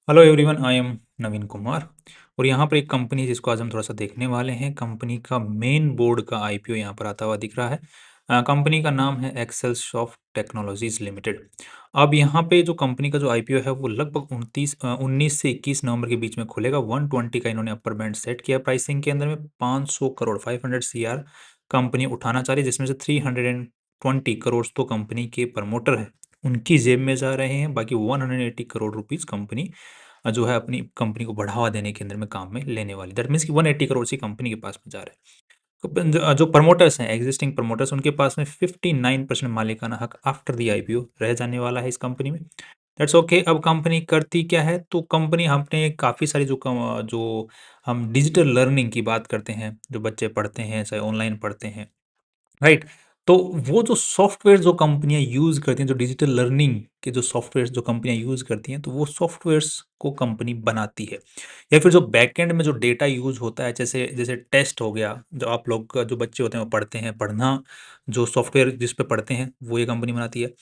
Hello everyone, I am नवीन कुमार। और यहाँ पर एक कंपनी है जिसको आज हम थोड़ा सा देखने वाले हैं। कंपनी का मेन बोर्ड का आईपीओ यहाँ पर आता हुआ दिख रहा है। कंपनी का नाम है एक्सेल सॉफ्ट टेक्नोलॉजीज लिमिटेड। अब यहाँ पे जो कंपनी का जो आईपीओ है वो लगभग 19 से 21 नवंबर के बीच में खुलेगा। 120 का इन्होंने अपर बैंड सेट किया प्राइसिंग के अंदर में। 500 करोड़ 500 सीआर कंपनी उठाना चाह रही है, जिसमें से 320 करोड़ तो कंपनी के प्रमोटर है, उनकी जेब में जा रहे हैं। बाकी 180 करोड़ रुपीज़ कंपनी जो है अपनी कंपनी को बढ़ावा देने के अंदर में काम में लेने वाली। दैट मीन्स कि 180 करोड़ सी कंपनी के पास में जा रहा है। तो जो प्रमोटर्स हैं, एग्जिस्टिंग प्रमोटर्स, उनके पास में 59% मालिकाना हक आफ्टर द आईपीओ रह जाने वाला है इस कंपनी में। That's okay. अब कंपनी करती क्या है? तो कंपनी हमने काफ़ी सारी जो हम डिजिटल लर्निंग की बात करते हैं, जो बच्चे पढ़ते हैं, चाहे ऑनलाइन पढ़ते हैं, राइट? तो वो जो सॉफ्टवेयर जो कंपनियाँ यूज़ करती हैं, जो डिजिटल लर्निंग के जो सॉफ्टवेयर्स जो कंपनियाँ यूज़ करती हैं, तो वो सॉफ्टवेयर्स को कंपनी बनाती है। या फिर जो बैकएंड में जो डेटा यूज़ होता है, जैसे जैसे टेस्ट हो गया, जो आप लोग का जो बच्चे होते हैं वो पढ़ते हैं, पढ़ना जो सॉफ्टवेयर जिस पे पढ़ते हैं, वो ये कंपनी बनाती है।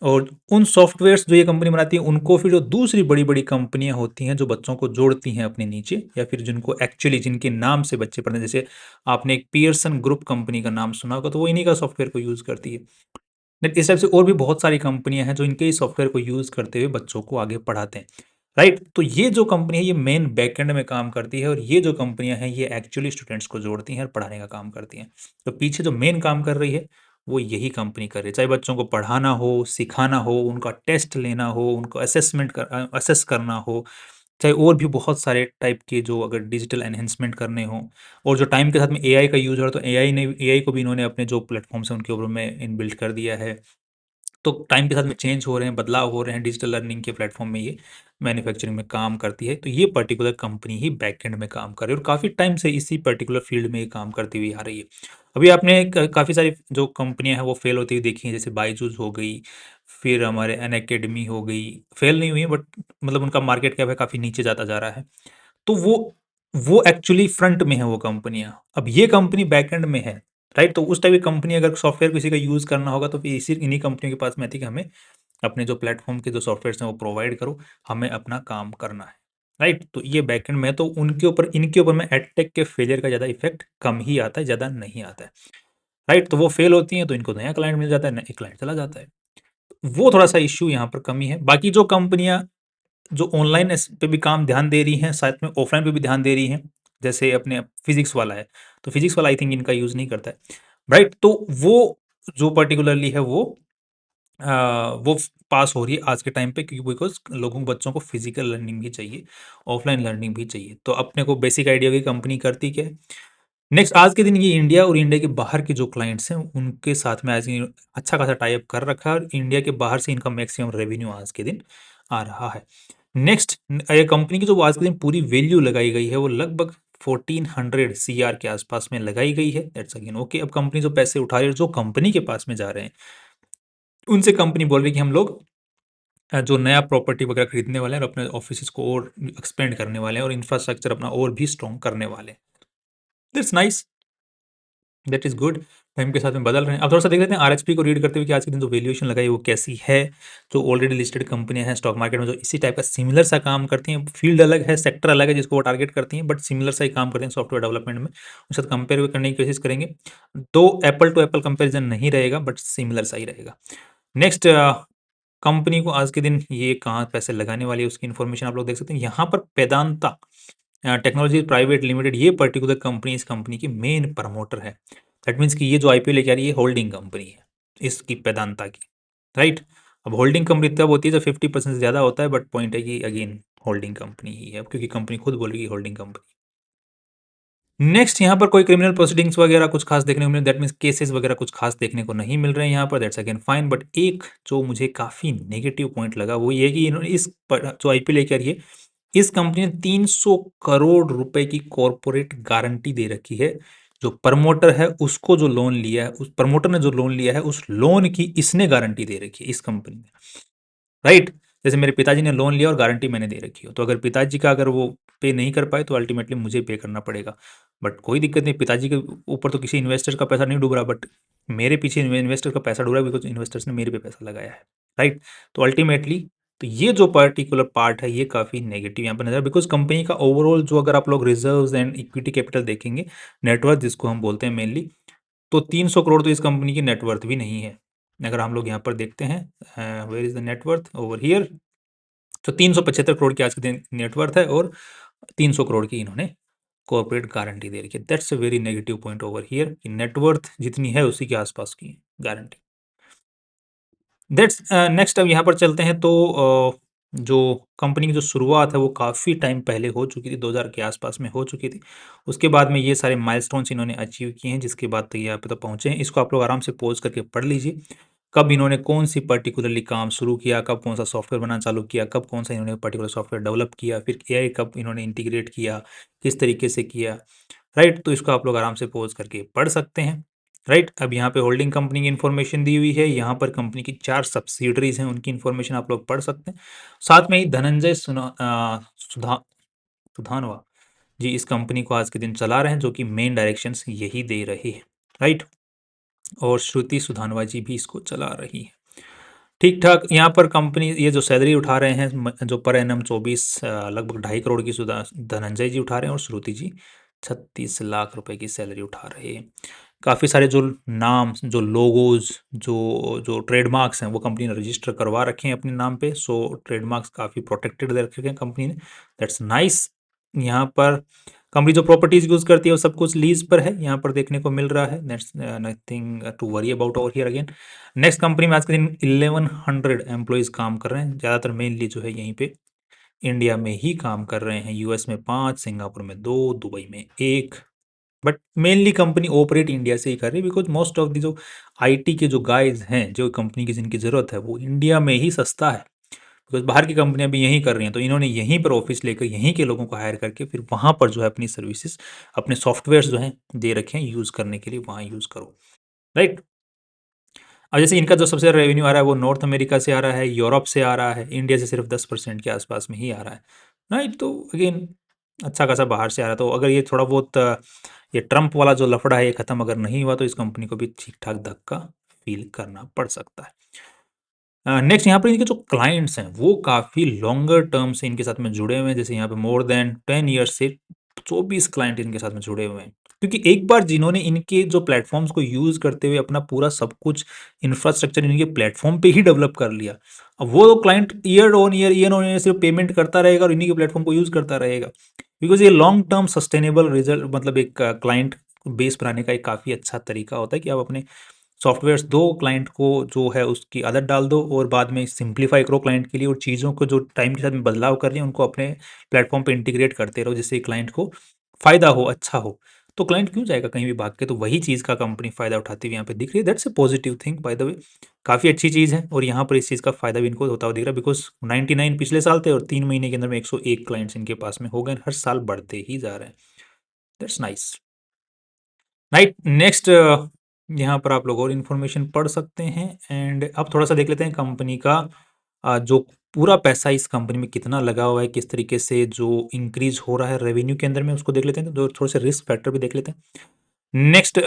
और उन सॉफ्टवेयर्स जो ये कंपनी बनाती है, उनको फिर जो दूसरी बड़ी-बड़ी कंपनियाँ होती हैं, जो बच्चों को जोड़ती हैं अपने नीचे, या फिर जिनको एक्चुअली जिनके नाम से बच्चे पढ़ते हैं, जैसे आपने एक पियर्सन ग्रुप कंपनी का नाम सुना होगा, तो वो इन्हीं का सॉफ्टवेयर को यूज़ करती है। देन इस टाइप से और भी बहुत सारी कंपनियाँ हैं, जो इनके ही सॉफ्टवेयर को यूज़ करते हुए बच्चों को आगे पढ़ाते हैं, राइट? तो ये जो कंपनी है, ये मेन बैकएंड में काम करती है, और ये जो कंपनियाँ हैं, ये एक्चुअली स्टूडेंट्स को जोड़ती हैं और पढ़ाने का काम करती हैं। तो पीछे जो मेन काम कर रही है, वो यही कंपनी कर रही है। चाहे बच्चों को पढ़ाना हो, सिखाना हो, उनका टेस्ट लेना हो, उनको असेस करना हो, चाहे और भी बहुत सारे टाइप के जो अगर डिजिटल एनहांसमेंट करने हों, और जो टाइम के साथ में एआई का यूज़ हो रहा है, तो एआई को भी इन्होंने अपने जो प्लेटफ़ॉर्म्स हैं, उनके ऊपर में इनबिल्ट कर दिया है। तो टाइम के साथ में चेंज हो रहे हैं, बदलाव हो रहे हैं, डिजिटल लर्निंग के प्लेटफ़ॉर्म में ये मैन्युफैक्चरिंग में काम करती है। तो ये पर्टिकुलर कंपनी ही बैकएंड में काम कर रही है, और काफ़ी टाइम से इसी पर्टिकुलर फ़ील्ड में ये काम करती हुई आ रही है। अभी आपने क काफ़ी सारी जो कंपनियाँ हैं, वो फ़ेल होती हुई देखी हैं, जैसे बायजूस हो गई, फिर हमारे अनअकैडमी हो गई। फ़ेल नहीं हुई हैं, बट मतलब उनका मार्केट कैप है काफ़ी नीचे जाता जा रहा है। तो वो एक्चुअली फ्रंट में है वो कंपनियाँ। अब ये कंपनी बैकएंड में है, राइट? तो उस टाइप की कंपनी अगर सॉफ्टवेयर किसी का यूज़ करना होगा, तो फिर इसी इन्हीं कंपनियों के पास में आती है कि हमें अपने जो प्लेटफ़ॉर्म के जो सॉफ्टवेयर्स हैं वो प्रोवाइड करो, हमें अपना काम करना है, राइट? तो ये बैकएंड में है, तो उनके ऊपर इनके ऊपर में एडटेक के फेलियर का ज़्यादा इफ़ेक्ट कम ही आता है, ज़्यादा नहीं आता है, राइट? तो वो फेल होती हैं, तो इनको नया क्लाइंट मिल जाता है, नया क्लाइंट चला जाता है। वो थोड़ा-सा इश्यू यहाँ पर कमी है। बाकी जो कंपनियाँ जो ऑनलाइन इस पे भी काम ध्यान दे रही हैं, साथ में ऑफ़लाइन पे भी ध्यान दे रही हैं, जैसे अपने फिज़िक्स वाला है, तो फिज़िक्स वाला आई थिंक इनका यूज़ नहीं करता है, राइट? तो वो जो पर्टिकुलरली है वो पास हो रही है आज के टाइम पे, क्योंकि बिकॉज़ लोगों को बच्चों को फिज़िकल लर्निंग भी चाहिए, ऑफ़लाइन लर्निंग भी चाहिए। तो अपने को बेसिक आइडिया होगी कंपनी करती क्या है। नेक्स्ट आज के दिन ये इंडिया और इंडिया के बाहर के जो क्लाइंट्स हैं, उनके साथ में आज ये अच्छा खासा टाई अप कर रखा है, और इंडिया के बाहर से इनका मैक्सिमम रेवेन्यू आज के दिन आ रहा है। नेक्स्ट ये कंपनी की जो आज के दिन पूरी वैल्यू लगाई गई है, वो लगभग 1400 सीआर के आसपास में लगाई गई है। That's again okay. अब कंपनी जो पैसे उठा रही है, जो कंपनी के पास में जा रहे हैं, उनसे कंपनी बोल रही है कि हम लोग जो नया प्रॉपर्टी वगैरह खरीदने वाले हैं, और अपने ऑफिसेज़ को और एक्सपेंड करने वाले हैं, और इंफ्रास्ट्रक्चर अपना और भी स्ट्रॉन्ग करने वाले हैं। That's nice, that is good. Time के साथ में बदल रहे हैं। अब थोड़ा-सा देख लेते हैं आरएचपी को रीड करते हुए कि आज के दिन जो वैल्यूएशन लगाई वो कैसी है। जो ऑलरेडी लिस्टेड कंपनियाँ हैं स्टॉक मार्केट में, जो इसी टाइप का सिमिलर सा काम करती हैं, फील्ड अलग है, सेक्टर अलग है जिसको वो टारगेट करती हैं, बट सिमिलर सा ही काम करते हैं सॉफ्टवेयर डेवलपमेंट में। उनके साथ कंपेयर करने की कोशिश करेंगे। तो एप्पल टू एप्पल कंपैरिज़न नहीं रहेगा, बट सिमिलर सा ही रहेगा। नेक्स्ट कंपनी को आज के दिन ये कहाँ पैसे लगाने वाली है, उसकी इन्फॉर्मेशन आप लोग देख सकते हैं। यहाँ पर वेदांता टेक्नोलॉजी प्राइवेट लिमिटेड, ये पर्टिकुलर कंपनी इस कंपनी की मेन प्रमोटर है। दैट मीन्स कि ये जो आईपीओ लेके आ रही है, होल्डिंग कंपनी है इसकी, वेदांता की, राइट? अब होल्डिंग कंपनी तब होती है जब 50% से ज़्यादा होता है, बट पॉइंट है कि अगेन होल्डिंग कंपनी ही है, क्योंकि कंपनी खुद बोल रही है होल्डिंग कंपनी। नेक्स्ट यहाँ पर कोई क्रिमिनल प्रोसीडिंग्स वगैरह कुछ खास देखने को मिले, दैट मीन्स केसेस वगैरह कुछ खास देखने को नहीं मिल रहे हैं यहाँ पर। दैट्स अगेन फाइन, बट एक जो मुझे काफ़ी नेगेटिव पॉइंट लगा, वो ये कि इन्होंने जो आईपीओ लेके आ रही है, इस कंपनी ने 300 करोड़ रुपए की कॉर्पोरेट गारंटी दे रखी है। जो प्रमोटर है उसको जो लोन लिया है, उस प्रमोटर ने जो लोन लिया है, उस लोन की इसने गारंटी दे रखी है इस कंपनी ने, राइट? जैसे मेरे पिताजी ने लोन लिया और गारंटी मैंने दे रखी हो, तो अगर पिताजी का अगर वो पे नहीं कर पाए, तो अल्टीमेटली मुझे पे करना पड़ेगा। बट कोई दिक्कत नहीं, पिताजी के ऊपर तो किसी इन्वेस्टर का पैसा नहीं डूब रहा, बट मेरे पीछे इन्वेस्टर का पैसा डूब रहा है, बिकॉज इन्वेस्टर्स ने मेरे पे पैसा लगाया है, राइट? तो अल्टीमेटली तो ये जो पर्टिकुलर पार्ट है ये काफ़ी नेगेटिव यहाँ पर नज़र, बिकॉज कंपनी का ओवरऑल जो अगर आप लोग रिजर्व्स एंड इक्विटी कैपिटल देखेंगे, नेटवर्थ जिसको हम बोलते हैं मेनली, तो 300 करोड़ तो इस कंपनी की नेटवर्थ भी नहीं है। अगर हम लोग यहाँ पर देखते हैं where is the net worth over here, तो 375 करोड़ की आज के दिन नेटवर्थ है और 300 करोड़ की इन्होंने कॉर्पोरेट गारंटी दे रखी है। That's a very negative point over here कि नेटवर्थ जितनी है उसी के आसपास की गारंटी। दैट्स नेक्स्ट अब यहाँ पर चलते हैं तो जो कंपनी की जो शुरुआत है वो काफ़ी टाइम पहले हो चुकी थी, 2000 के आसपास में हो चुकी थी। उसके बाद में ये सारे माइलस्टोन्स इन्होंने अचीव किए हैं, जिसके बाद तो ये यहाँ पे तो पहुँचे हैं। इसको आप लोग आराम से पॉज़ करके पढ़ लीजिए। कब इन्होंने कौन-सी पर्टिकुलरली काम शुरू किया, कब कौन-सा सॉफ्टवेयर बनाना चालू किया, कब कौन-सा इन्होंने पर्टिकुलर सॉफ्टवेयर डेवलप किया, फिर एआई कब इन्होंने इंटीग्रेट किया, किस तरीके से किया, राइट? तो इसको आप लोग आराम से पॉज़ करके पढ़ सकते हैं। राइट, अब यहाँ पे होल्डिंग कंपनी की इन्फॉर्मेशन दी हुई है, यहाँ पर कंपनी की 4 सब्सिडरीज़ हैं, उनकी इन्फॉर्मेशन आप लोग पढ़ सकते हैं। साथ में ही धनंजय सुधानवा जी इस कंपनी को आज के दिन चला रहे हैं, जो कि मेन डायरेक्शंस यही दे रहे हैं, राइट? और श्रुति सुधानवा जी भी इसको चला रही है। ठीक-ठाक यहाँ पर कंपनी ये जो सैलरी उठा रहे हैं जो पर एनम 24 लगभग 2.5 करोड़ की सुधा धनंजय जी उठा रहे हैं और श्रुति जी 36 लाख रुपए की सैलरी उठा रहे हैं। काफ़ी सारे जो नाम, जो लोगोज़, जो जो ट्रेडमार्क्स हैं वो कंपनी ने रजिस्टर करवा रखे हैं अपने नाम पे। सो ट्रेडमार्क्स काफ़ी प्रोटेक्टेड दे रखे हैं कंपनी ने। That's nice. यहाँ पर कंपनी जो प्रॉपर्टीज़ यूज़ करती है वो सब कुछ लीज़ पर है, यहाँ पर देखने को मिल रहा है। That's nothing to worry about over here again. Next company में आज के दिन 1100 एम्प्लॉइज़ काम कर रहे हैं। ज़्यादातर मेनली जो है यहीं पे इंडिया में ही काम कर रहे हैं। यूएस में 5, सिंगापुर में 2, दुबई में 1, but mainly company operate India से ही कर रही है, बिकॉज़ मोस्ट ऑफ द जो आईटी के जो गाइज़ हैं, जो कंपनी की जिनकी ज़रूरत है, वो इंडिया में ही सस्ता है। बिकॉज़ बाहर की कंपनियाँ भी यहीं कर रही हैं, तो इन्होंने यहीं पर ऑफ़िस लेकर यहीं के लोगों को हायर करके फिर वहाँ पर जो है अपनी सर्विसेज़, अपने सॉफ्टवेयर्स जो हैं दे रखे हैं यूज़ करने के लिए, वहाँ यूज़ करो, राइट? अब जैसे इनका जो सबसे ज़्यादा रेवेन्यू आ रहा है वो नॉर्थ अमेरिका से आ रहा है, यूरोप से आ रहा है, इंडिया से सिर्फ 10% के आसपास में ही आ रहा है, राइट? तो अगेन अच्छा खासा बाहर से आ रहा है। तो अगर ये थोड़ा बहुत ये ट्रम्प वाला जो लफड़ा है ये ख़त्म अगर नहीं हुआ तो इस कंपनी को भी ठीक-ठाक धक्का फ़ील करना पड़ सकता है। नेक्स्ट यहाँ पर इनके जो क्लाइंट्स हैं वो काफ़ी लॉन्गर टर्म से इनके साथ में जुड़े हुए हैं। जैसे यहाँ पे मोर देन 10 ईयर्स से 24 क्लाइंट इनके साथ में जुड़े हुए हैं। क्योंकि एक बार जिन्होंने इनके जो प्लेटफ़ॉर्म्स को यूज़ करते हुए अपना पूरा सब कुछ इंफ्रास्ट्रक्चर इनके प्लेटफ़ॉर्म पे ही डेवलप कर लिया। अब वो क्लाइंट ईयर ऑन ईयर सिर्फ पेमेंट करता रहेगा और इन्हीं के प्लेटफ़ॉर्म को यूज़ करता रहेगा। बिकॉज़ ये लॉन्ग टर्म सस्टेनेबल रिज़ल्ट मतलब एक क्लाइंट बेस बनाने का एक काफ़ी अच्छा तरीका होता है कि आप अपने सॉफ्टवेयर्स दो क्लाइंट को, जो है उसकी आदत डाल दो और बाद में सिंप्लीफाई करो क्लाइंट के लिए, और चीज़ों को जो टाइम के साथ में बदलाव कर रही हैं उनको अपने प्लेटफॉर्म पे इंटीग्रेट करते रहो, जिससे क्लाइंट को फ़ायदा हो, अच्छा हो। तो क्लाइंट क्यों जाएगा कहीं भी भाग के? तो वही चीज़ का कंपनी फ़ायदा उठाती हुई यहाँ पे दिख रही है। That's a positive thing by the way. काफ़ी अच्छी चीज़ है और यहाँ पर इस चीज़ का फ़ायदा भी इनको होता हुआ दिख रहा है, बिकॉज़ 99 पिछले साल थे और 3 महीने के अंदर में 101 क्लाइंट्स इनके पास में हो गए, हर साल बढ़ते ही जा रहे हैं। That's nice. राइट, नेक्स्ट यहाँ पर आप लोग और इन्फॉर्मेशन पढ़ सकते हैं एंड अब थोड़ा सा देख लेते हैं कंपनी का जो पूरा पैसा इस कंपनी में कितना लगा हुआ है, किस तरीके से जो इंक्रीज हो रहा है रेवेन्यू के अंदर में, उसको देख लेते हैं। तो थोड़े से रिस्क फैक्टर भी देख लेते हैं। नेक्स्ट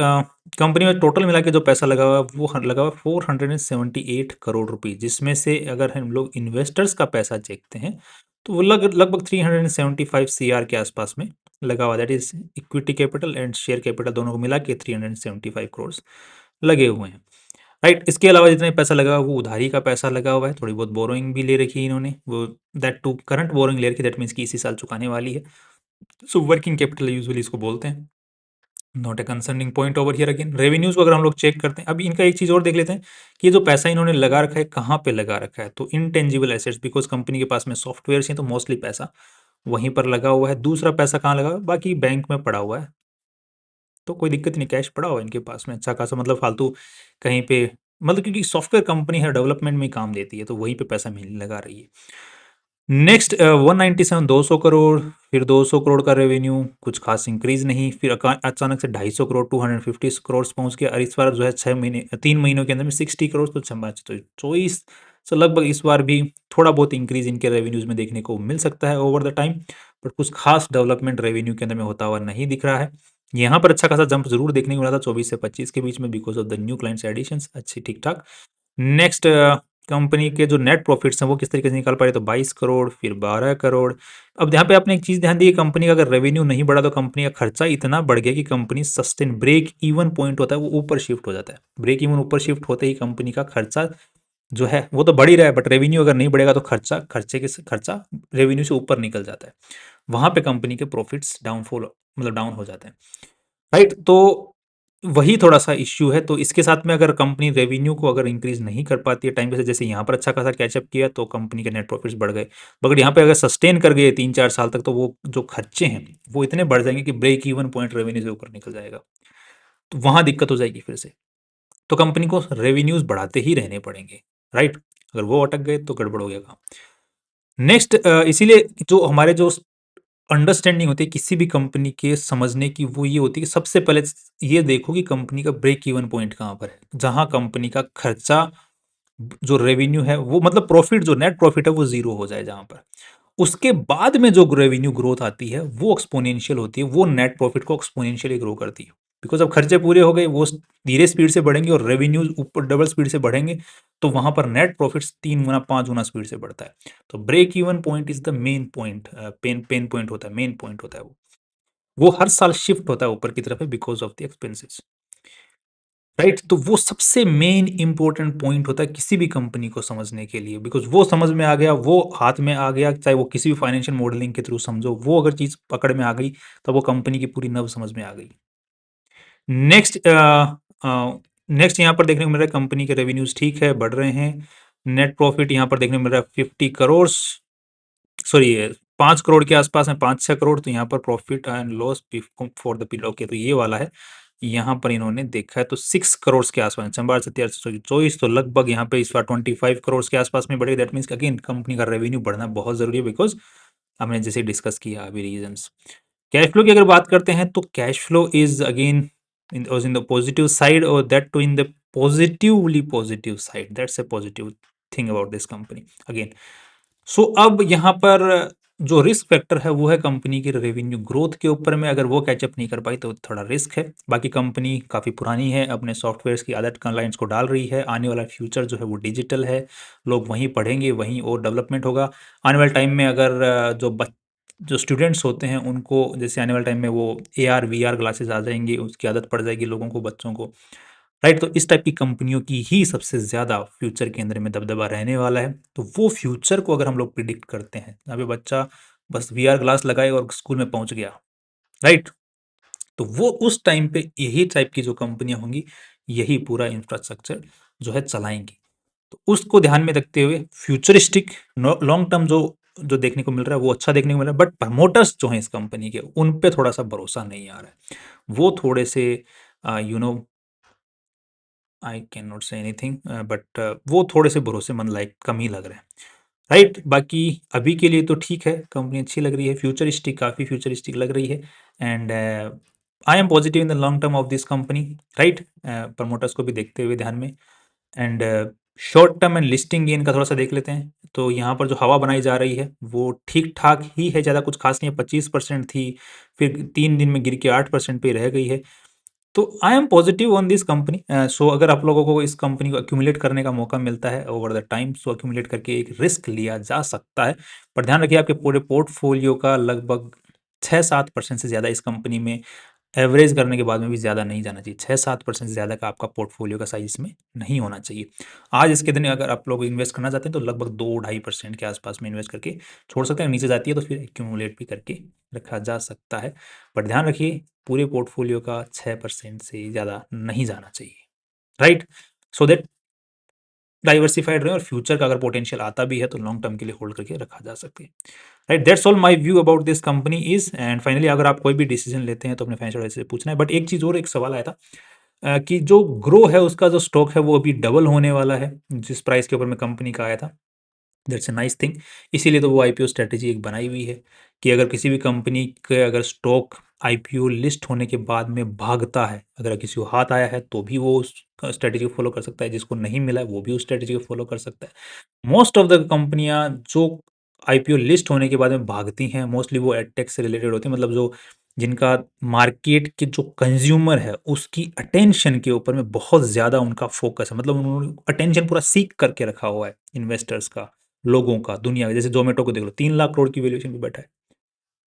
कंपनी में टोटल मिला के जो पैसा लगा हुआ है वो लगा हुआ है 478 करोड़ रुपए, जिसमें से अगर हम लोग इन्वेस्टर्स का पैसा देखते हैं तो वो लगभग 375 सीआर के आसपास में लगा हुआ। That is equity capital and share capital दोनों को मिला के 375 करोड़ लगे हुए हैं, राइट? इसके अलावा जितने पैसा लगा हुआ है वो उधारी का पैसा लगा हुआ है, थोड़ी बहुत बोरोइंग भी ले रखी है इन्होंने, वो दैट टू करंट बोरोइंग ले रखी है, दैट मीन्स कि इसी साल चुकाने वाली है। सो वर्किंग कैपिटल यूजुअली इसको बोलते हैं। Not a concerning point over here again. Revenues को अगर हम लोग चेक करते हैं, अभी इनका एक चीज़ और देख लेते हैं कि ये जो पैसा इन्होंने लगा रखा है कहाँ पे लगा रखा है। तो इनटेंजिबल एसेट्स, बिकॉज कंपनी के पास में सॉफ्टवेयर हैं तो मोस्टली पैसा वहीं पर लगा हुआ है। दूसरा पैसा कहाँ लगा हुआ है? बाकी बैंक में पड़ा हुआ है, तो कोई दिक्कत नहीं, कैश पड़ा हुआ है इनके पास में अच्छा खासा, मतलब फालतू कहीं पे, मतलब क्योंकि सॉफ्टवेयर कंपनी है, डेवलपमेंट में ही काम देती है, तो वहीं पे पैसा मिल लगा रही है। नेक्स्ट 197 200 करोड़, फिर 200 करोड़ का रेवेन्यू, कुछ खास इंक्रीज नहीं, फिर अचानक से 250 करोड़ 250 करोड़ पहुंच गया, और इस बार जो है 6 महीने 3 महीनों के अंदर में 60 करोड़, तो 24, तो लगभग इस बार भी थोड़ा बहुत इंक्रीज इनके रेवेन्यूज में देखने को मिल सकता है ओवर द टाइम, बट कुछ खास डेवलपमेंट रेवेन्यू के अंदर में होता हुआ नहीं दिख रहा है। यहाँ पर अच्छा खासा जंप जरूर देखने को मिला था 24 से 25 के बीच में, because of the new clients additions अच्छी ठीक ठाक। नेक्स्ट कंपनी के जो नेट प्रॉफिट्स हैं वो किस तरीके से निकाल पाए, तो 22 करोड़, फिर 12 करोड़। अब यहाँ पे आपने एक चीज़ ध्यान दी, कंपनी का अगर रेवेन्यू नहीं बढ़ा तो कंपनी का खर्चा इतना बढ़ गया कि company sustain break even point होता है वो ऊपर शिफ्ट हो जाता है। ब्रेक इवन ऊपर शिफ्ट होते ही कंपनी का खर्चा जो है वो तो बढ़ ही रहा है, बट रेवेन्यू अगर नहीं बढ़ेगा तो खर्चा रेवेन्यू से ऊपर निकल जाता है। वहां पे कंपनी के प्रॉफिट्स डाउनफॉल मतलब डाउन हो जाते हैं, राइट। तो वही थोड़ा सा इश्यू है। तो इसके साथ में अगर कंपनी रेवेन्यू को अगर इंक्रीज नहीं कर पाती है टाइम पे, जैसे यहाँ पर अच्छा खासा कैचअप किया तो कंपनी के नेट प्रॉफिट्स बढ़ गए, मगर यहाँ पे अगर सस्टेन कर गए 3-4 साल तक तो वो जो खर्चे हैं वो इतने बढ़ जाएंगे कि ब्रेक इवन पॉइंट रेवेन्यू से ऊपर निकल जाएगा, तो वहां दिक्कत हो जाएगी फिर से। तो कंपनी को रेवेन्यूज बढ़ाते ही रहने पड़ेंगे, राइट। अगर वो अटक गए तो गड़बड़ हो गया काम। नेक्स्ट, इसीलिए जो हमारे जो अंडरस्टैंडिंग होती है किसी भी कंपनी के समझने की, वो ये होती है कि सबसे पहले ये देखो कि कंपनी का ब्रेक इवन पॉइंट कहाँ पर है, जहां कंपनी का खर्चा जो रेवेन्यू है वो मतलब प्रॉफिट जो नेट प्रॉफिट है वो जीरो हो जाए जहां पर। उसके बाद में जो रेवेन्यू ग्रोथ आती है वो एक्सपोनेंशियल होती है, वो नेट प्रॉफिट को एक्सपोनेंशियली ग्रो करती है। बिकॉज अब खर्चे पूरे हो गए, वो धीरे स्पीड से बढ़ेंगे और रेवेन्यूज ऊपर डबल स्पीड से बढ़ेंगे, तो वहां पर नेट प्रॉफिट्स 3 गुना 5 गुना स्पीड से बढ़ता है। तो break even point is the main point, pain point होता है, मेन पॉइंट होता है वो हर साल शिफ्ट होता है ऊपर की तरफ है because of the expenses, right. तो वो सबसे मेन इंपॉर्टेंट पॉइंट होता है किसी भी कंपनी को समझने के लिए, बिकॉज वो समझ में आ गया, वो हाथ में आ गया, चाहे वो किसी भी फाइनेंशियल मॉडलिंग के थ्रू समझो, वो अगर चीज पकड़ में आ गई तो वो कंपनी की पूरी नव समझ में आ गई। नेक्स्ट, नेक्स्ट यहाँ पर देखने को मिल रहा है कंपनी के रेवेन्यूज ठीक है बढ़ रहे हैं। नेट प्रॉफिट यहाँ पर देखने को मिल रहा है 50 करोड़, सॉरी 5 करोड़ के आसपास में, 5-6 करोड़। तो यहाँ पर profit and loss for the period, okay, तो ये वाला है। यहाँ पर इन्होंने देखा है तो 6 करोड़ के आसपास, 24 तो लगभग यहाँ पे इस बार 25 करोड़ के आसपास में बढ़े। दैट मीन्स अगेन कंपनी का रेवेन्यू बढ़ना बहुत जरूरी है, बिकॉज हमने जैसे डिस्कस किया अभी रीजंस। कैश फ्लो की अगर बात करते हैं तो cash flow is again in the positive side, और that too in the positive side, that's a positive thing about this company again. So अब यहाँ पर जो रिस्क फैक्टर है वो है कंपनी की रेवेन्यू ग्रोथ के ऊपर में, अगर वो कैचअप नहीं कर पाई तो थोड़ा रिस्क है। बाकी कंपनी काफ़ी पुरानी है, अपने सॉफ्टवेयर्स की आदत क्लाइंट्स को डाल रही है, आने वाला फ्यूचर जो है वो डिजिटल है, लोग वहीं पढ़ेंगे, वहीं और डेवलपमेंट होगा। आने वाले टाइम में अगर जो स्टूडेंट्स होते हैं उनको जैसे आने वाले टाइम में वो AR VR ग्लासेस आ जाएंगी, उसकी आदत पड़ जाएगी लोगों को, बच्चों को, राइट। तो इस टाइप की कंपनियों की ही सबसे ज़्यादा फ्यूचर के अंदर में दबदबा रहने वाला है। तो वो फ्यूचर को अगर हम लोग प्रिडिक्ट करते हैं, जहाँ पे बच्चा बस VR ग्लास लगाए और स्कूल में पहुंच गया, राइट, तो वो उस टाइम पे यही टाइप की जो कंपनियां होंगी यही पूरा इंफ्रास्ट्रक्चर जो है चलाएंगी। तो उसको ध्यान में रखते हुए फ्यूचरिस्टिक लॉन्ग टर्म जो जो देखने को मिल रहा है वो अच्छा देखने को मिल रहा है, बट प्रमोटर्स जो हैं इस कंपनी के उन पे थोड़ा सा भरोसा नहीं आ रहा है। वो थोड़े से you know I can not say anything, but वो थोड़े से भरोसेमंद लाइक कम ही लग रहे हैं, राइट। बाकी अभी के लिए तो ठीक है, कंपनी अच्छी लग रही है, फ्यूचरिस्टिक काफ़ी फ्यूचरिस्टिक लग रही है। And I am positive in the long term of this company, right. Promoters को भी देखते हुए ध्यान में। And short term and listing gain का थोड़ा सा देख लेते हैं। तो यहाँ पर जो हवा बनाई जा रही है वो ठीक ठाक ही है, ज़्यादा कुछ खास नहीं है। 25% थी, फिर 3 दिन में गिर के 8% पे रह गई है। तो I am positive on this company. So अगर आप लोगों को इस कंपनी को अक्यूमुलेट करने का मौका मिलता है over the time, so accumulate करके एक रिस्क लिया जा सकता है। पर ध्यान रखिए आपके पूरे पोर्टफोलियो का लगभग 6-7% से ज़्यादा इस कंपनी में एवरेज करने के बाद में भी ज़्यादा नहीं जाना चाहिए। 6-7% से ज़्यादा का आपका पोर्टफोलियो का साइज इसमें नहीं होना चाहिए। आज इसके दिन अगर आप लोग इन्वेस्ट करना चाहते हैं तो लगभग 2-2.5% के आसपास में इन्वेस्ट करके छोड़ सकते हैं। नीचे जाती है तो फिर एक्यूमुलेट भी करके रखा जा सकता है। पर ध्यान रखिए पूरे पोर्टफोलियो का 6% से ज़्यादा नहीं जाना चाहिए, राइट। सो दैट डाइवर्सिफाइड रहे और फ्यूचर का अगर पोटेंशियल आता भी है तो लॉन्ग टर्म के लिए होल्ड करके रखा जा सके, right. That's all my view about this company is. And finally अगर आप कोई भी डिसीजन लेते हैं तो अपने फाइनेंशियल एडवाइजर से पूछना है। बट एक चीज़ और, एक सवाल आया था कि जो ग्रो है उसका जो स्टॉक है वो अभी डबल होने वाला है जिस प्राइस के ऊपर में कंपनी का आया था। That's a nice thing. इसीलिए तो वो IPO स्ट्रेटेजी एक बनाई हुई है कि अगर किसी भी कंपनी के अगर स्टॉक IPO लिस्ट होने के बाद में भागता है, अगर किसी को हाथ आया है तो भी वो उस स्ट्रेटेजी को फॉलो कर सकता है, जिसको नहीं मिला है वो भी उस स्ट्रेटेजी को फॉलो कर सकता है। मोस्ट ऑफ द कंपनियां जो IPO लिस्ट होने के बाद में भागती हैं मोस्टली वो एडटेक से रिलेटेड होती हैं, मतलब जो जिनका मार्केट के जो कंज्यूमर है उसकी अटेंशन के ऊपर में बहुत ज़्यादा उनका फोकस है, मतलब उन्होंने अटेंशन पूरा सीक करके रखा हुआ है इन्वेस्टर्स का, लोगों का, दुनिया का। जैसे जोमेटो को देख लो, 3 लाख करोड़ की वैल्यूएशन पे बैठा है।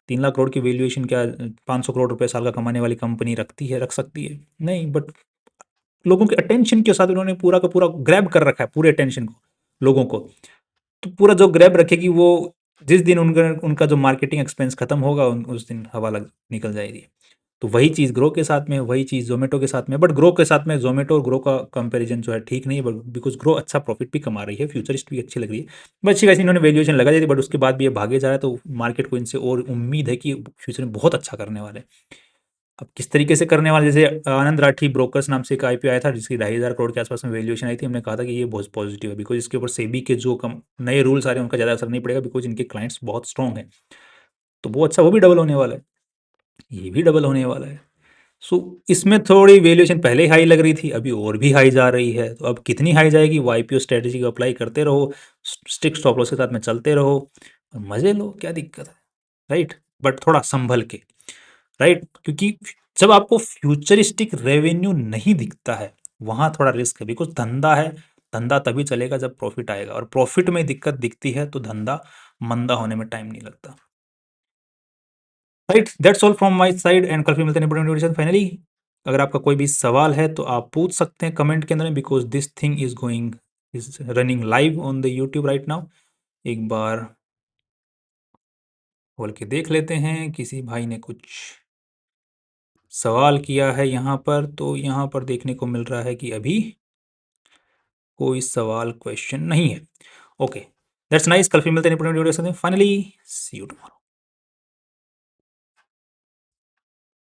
3 लाख करोड़ की वैल्यूएशन क्या 500 करोड़ रुपए साल का कमाने वाली कंपनी रखती है, रख सकती है? नहीं, बट लोगों के अटेंशन के साथ उन्होंने पूरा का पूरा ग्रैब कर रखा है, पूरे अटेंशन को, लोगों को। तो पूरा जो ग्रैब रखेगी वो, जिस दिन उनका उनका जो मार्केटिंग एक्सपेंस खत्म होगा उस दिन हवा लग निकल जाएगी। तो वही चीज़ ग्रो के साथ में, वही चीज़ जोमेटो के साथ में, बट ग्रो के साथ में जोमेटो और ग्रो का कंपैरिजन जो है ठीक नहीं है, बट बिकॉज ग्रो अच्छा प्रॉफिट भी कमा रही है, फ्यूचरिस्ट भी अच्छी लग रही है। बट अच्छी खासी इन्होंने वैल्यूएशन लगा दी थी, बट उसके बाद भी ये भागे जा रहा है, तो मार्केट को इनसे और उम्मीद है कि फ्यूचर में बहुत अच्छा करने वाले हैं। अब किस तरीके से करने वाले, जैसे आनंद राठी ब्रोकर्स नाम से एक आईपीओ आया था जिसकी 2,500 करोड़ के आसपास में वैल्यूएशन आई थी। हमने कहा था कि ये बहुत पॉजिटिव है, बिकॉज इसके ऊपर सेबी के जो कम नए रूल्स आ रहे हैं उनका ज़्यादा असर नहीं पड़ेगा, बिकॉज इनके क्लाइंट्स बहुत स्ट्रॉन्ग हैं। तो वो अच्छा, वो भी डबल होने वाला है, ये भी डबल होने वाला है। सो इसमें थोड़ी वैल्यूएशन पहले हाई लग रही थी, अभी और भी हाई जा रही है। तो अब कितनी हाई जाएगी, वो आईपीओ स्ट्रेटेजी को अप्लाई करते रहो, स्टिक स्टॉप लॉस के साथ में चलते रहो और मजे लो, क्या दिक्कत है, राइट? बट थोड़ा संभल के, राइट? क्योंकि जब आपको फ्यूचरिस्टिक रेवेन्यू नहीं दिखता है, वहां थोड़ा रिस्क है, बिकॉज धंधा है। धंधा तभी चलेगा जब प्रॉफिट आएगा, और प्रॉफिट में दिक्कत दिखती है तो धंधा मंदा होने में टाइम नहीं लगता। Right, that's all from my side, and कल फिर मिलते हैं नोटिफिकेशन फाइनली। अगर आपका कोई भी सवाल है तो आप पूछ सकते हैं कमेंट के अंदर में, because this thing is running live on the YouTube right now. एक बार खोल के देख लेते हैं, किसी भाई ने कुछ सवाल किया है यहाँ पर, तो यहाँ पर देखने को मिल रहा है कि अभी कोई सवाल क्वेश्चन नहीं है। Okay, that's nice. कल फिर मिलते हैं फाइनली, सी यू टुमारो।